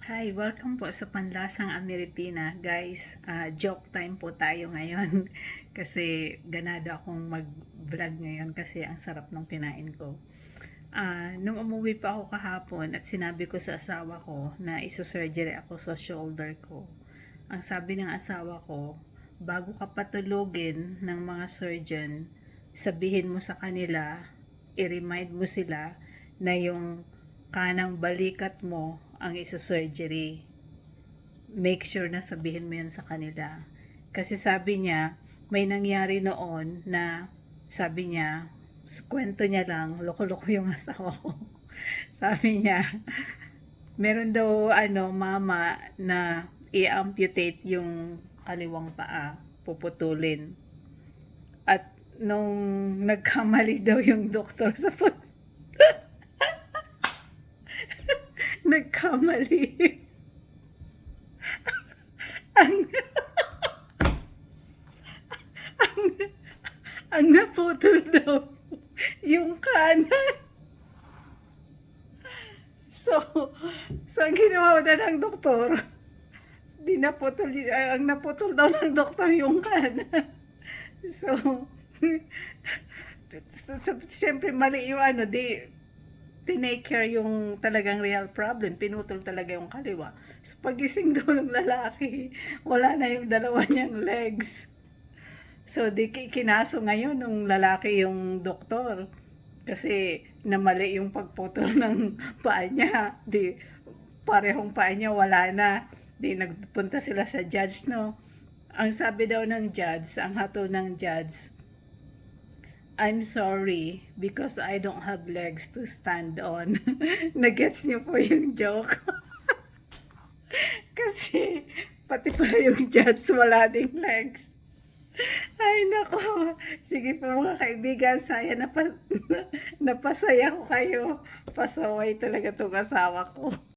Hi, welcome po sa Panlasang Ameripina. Guys, joke time po tayo ngayon. Kasi ganado akong mag-vlog ngayon kasi ang sarap ng kinain ko. Nung umuwi pa ako kahapon at sinabi ko sa asawa ko na iso-surgery ako sa shoulder ko. Ang sabi ng asawa ko, bago ka patulogin ng mga surgeon, sabihin mo sa kanila, i-remind mo sila na yung kanang balikat mo ang isa-surgery. Make sure na sabihin mo yan sa kanila. Kasi sabi niya, may nangyari noon na sabi niya, kwento niya lang, loko-loko yung asawa ko. Sabi niya, meron daw mama na i-amputate yung kaliwang paa, puputulin. At nung nagkamali daw yung doktor sa nagkamali. ang, ang, ang naputol daw yung kanan. So ang ginawa na ng doktor, ang naputol daw ng doktor yung kanan. So, siyempre mali yung tinake care yung talagang real problem. Pinutol talaga yung kaliwa. So, pagising daw ng lalaki, wala na yung dalawa niyang legs. So, kinaso ngayon ng lalaki yung doktor. Kasi namali yung pagputol ng paa niya. Parehong paa niya wala na. Nagpunta sila sa judge, no? Ang sabi daw ng judge, ang hatol ng judge, I'm sorry because I don't have legs to stand on. Nagets niyo po yung joke? Kasi pati pala yung judge wala ding legs. Ay nako, sige po mga kaibigan, napasaya ko kayo. Pasaway talaga itong asawa ko.